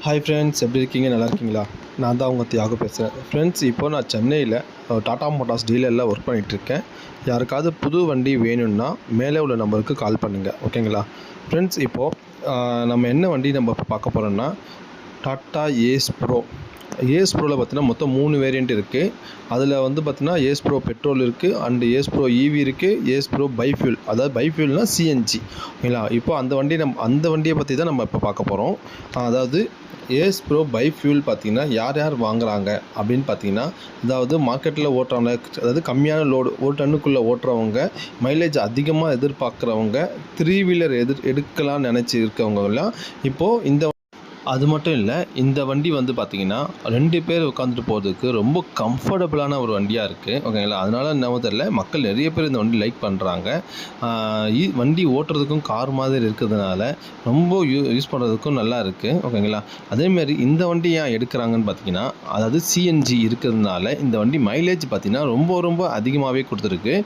Hi friends, எப்படி இருக்கீங்க? நல்லா இருக்கீங்களா? நான் தான் உங்கள் தியாகு பேசுகிறேன். ஃப்ரெண்ட்ஸ், இப்போது நான் சென்னையில் டாடா மோட்டார்ஸ் டீலரில் ஒர்க் பண்ணிகிட்ருக்கேன். யாருக்காவது புது வண்டி வேணும்னா மேலே உள்ள நம்பருக்கு கால் பண்ணுங்கள், ஓகேங்களா? ஃப்ரெண்ட்ஸ், இப்போது நம்ம என்ன வண்டி நம்ம இப்போ பார்க்க போகிறோம்னா டாட்டா ஏஸ் ப்ரோ. ஏஸ் ப்ரோவில் பார்த்தீங்கன்னா மொத்தம் 3 வேரியண்ட் இருக்குது. அதில் வந்து பார்த்தீங்கன்னா ஏஸ் ப்ரோ பெட்ரோல் இருக்குது, அண்டு ஏஸ் ப்ரோ ஈவி இருக்குது, ஏஸ் ப்ரோ பைஃபியூல். அதாவது பைஃபியூல்னால் சிஎன்ஜி, ஓகேங்களா? இப்போ அந்த வண்டியை பற்றி தான் நம்ம இப்போ பார்க்க போகிறோம். அதாவது ஏஸ் ப்ரோ பைஃபியூல் பார்த்தீங்கன்னா யார் யார் வாங்குறாங்க அப்படின்னு பார்த்தீங்கன்னா, அதாவது மார்க்கெட்டில் ஓட்டுறவங்க, அதாவது கம்மியான லோடு 1 டன்னுக்குள்ளே ஓட்டுறவங்க, மைலேஜ் அதிகமாக எதிர்பார்க்குறவங்க, 3 வீலர் எடுக்கலாம்னு நினச்சி இருக்கவங்கலாம் இப்போது அது மட்டும் இல்லை, இந்த வண்டி வந்து பார்த்திங்கன்னா 2 பேர் உட்காந்துட்டு போகிறதுக்கு ரொம்ப கம்ஃபர்டபுளான ஒரு வண்டியாக இருக்குது, ஓகேங்களா? அதனால் என்னவோ தெரியல, மக்கள் நிறைய பேர் இந்த வண்டி லைக் பண்ணுறாங்க. வண்டி ஓட்டுறதுக்கும் கார் மாதிரி இருக்கிறதுனால ரொம்ப யூஸ் பண்ணுறதுக்கும் நல்லா இருக்குது, ஓகேங்களா? அதேமாரி இந்த வண்டி ஏன் எடுக்கிறாங்கன்னு பார்த்தீங்கன்னா, அதாவது சிஎன்ஜி இருக்கிறதுனால இந்த வண்டி மைலேஜ் பார்த்திங்கன்னா ரொம்ப ரொம்ப அதிகமாகவே கொடுத்துருக்கு.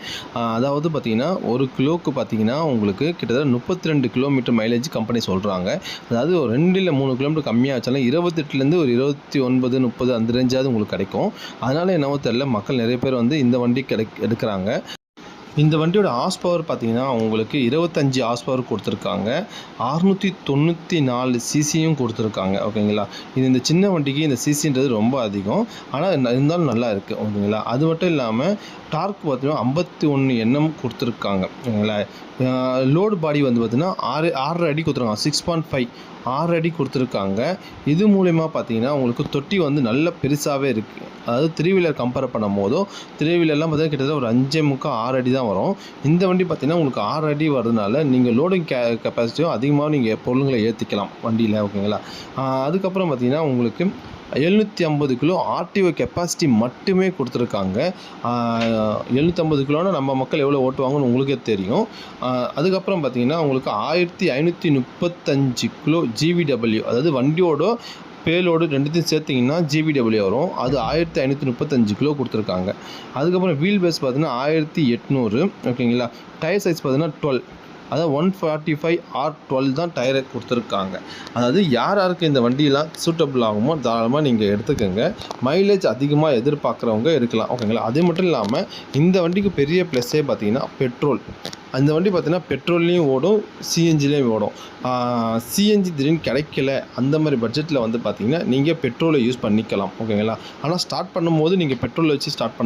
அதாவது பார்த்திங்கன்னா 1 கிலோவுக்கு பார்த்திங்கன்னா உங்களுக்கு கிட்டத்தட்ட 32 கிலோமீட்டர் மைலேஜ் கம்பெனி சொல்கிறாங்க. அதாவது 2 இல்லை 3 கிலோமீட்டர் கம்மியாக வச்சாலும் 28லேருந்து ஒரு 29, 30 அந்த ரேஞ்சாவது உங்களுக்கு கிடைக்கும். அதனால் என்னவோ தெரியல, மக்கள் நிறைய பேர் வந்து இந்த வண்டி எடுக்கிறாங்க. இந்த வண்டியோட ஹார்ஸ் பவர் பார்த்தீங்கன்னா உங்களுக்கு 25 ஹார்ஸ் பவர் கொடுத்துருக்காங்க. 694 சிசியும் கொடுத்துருக்காங்க, ஓகேங்களா? இந்த சின்ன வண்டிக்கு இந்த சிசின்றது ரொம்ப அதிகம், ஆனால் இருந்தாலும் நல்லா இருக்குது, ஓகேங்களா? அது மட்டும் இல்லாமல் டார்க் பார்த்தீங்கன்னா 51 Nm கொடுத்துருக்காங்க, ஓகேங்களா? லோடு பாடி வந்து பார்த்திங்கன்னா 6.5 அடி கொடுத்துருக்காங்க. 6.5 6 அடி கொடுத்துருக்காங்க. இது மூலயமா பார்த்தீங்கன்னா உங்களுக்கு தொட்டி வந்து நல்ல பெருசாகவே இருக்குது. அதாவது 3 வீலர் கம்பேர் பண்ணும் போதோ, 3 வீலர்லாம் பார்த்தீங்கன்னா கிட்டத்தட்ட ஒரு 5.25 6 அடி தான் வரும். இந்த வண்டி பார்த்தீங்கன்னா உங்களுக்கு 6 அடி வரதுனால நீங்கள் லோடிங் கெப்பாசிட்டியும் அதிகமாக நீங்கள் பொருளுங்களை ஏற்றிக்கலாம் வண்டியில், ஓகேங்களா? அதுக்கப்புறம் பார்த்தீங்கன்னா உங்களுக்கு 750 கிலோ ஆர்டிஓ கெப்பாசிட்டி மட்டுமே கொடுத்துருக்காங்க. 750 கிலோனா நம்ம மக்கள் எவ்வளோ ஓட்டுவாங்கன்னு உங்களுக்கே தெரியும். அதுக்கப்புறம் பார்த்திங்கன்னா உங்களுக்கு 1535 கிலோ ஜிவிடபிள்யூ, அதாவது வண்டியோட பேலோடு 2த்தையும் சேர்த்திங்கன்னா ஜிவிடபிள்யூ வரும். அது 1535 கிலோ கொடுத்துருக்காங்க. அதுக்கப்புறம் வீல் பேஸ் பார்த்தீங்கன்னா 1800, ஓகேங்களா? டயர் சைஸ் பார்த்தீங்கன்னா 12, அதாவது 145 R12 தான் டயரை கொடுத்துருக்காங்க. அதாவது யாருக்கு இந்த வண்டியெலாம் சூட்டபிள் ஆகுமோ தாராளமாக நீங்கள் எடுத்துக்கோங்க. மைலேஜ் அதிகமாக எதிர்பார்க்குறவங்க எடுக்கலாம், ஓகேங்களா? அது மட்டும் இல்லாமல் இந்த வண்டிக்கு பெரிய ப்ளஸ்ஸே பார்த்தீங்கன்னா பெட்ரோல். அந்த வண்டி பார்த்திங்கன்னா பெட்ரோல்லையும் ஓடும், சிஎன்ஜிலையும் ஓடும். சிஎன்ஜி திடீர்னு கிடைக்கல அந்த மாதிரி பட்ஜெட்டில் வந்து பார்த்திங்கன்னா நீங்கள் பெட்ரோலை யூஸ் பண்ணிக்கலாம், ஓகேங்களா? ஆனால் ஸ்டார்ட் பண்ணும்போது நீங்கள் பெட்ரோலை வச்சு ஸ்டார்ட்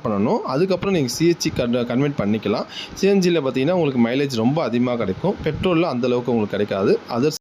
பண்ணணும். அதுக்கப்புறம் நீங்கள் சிஹெச்சி கன்வெர்ட் பண்ணிக்கலாம். சிஎன்ஜியில் பார்த்தீங்கன்னா உங்களுக்கு மைலேஜ் ரொம்ப அதிகமாக கிடைக்கும். பெட்ரோலில் அந்தளவுக்கு உங்களுக்கு கிடைக்காது. அதர்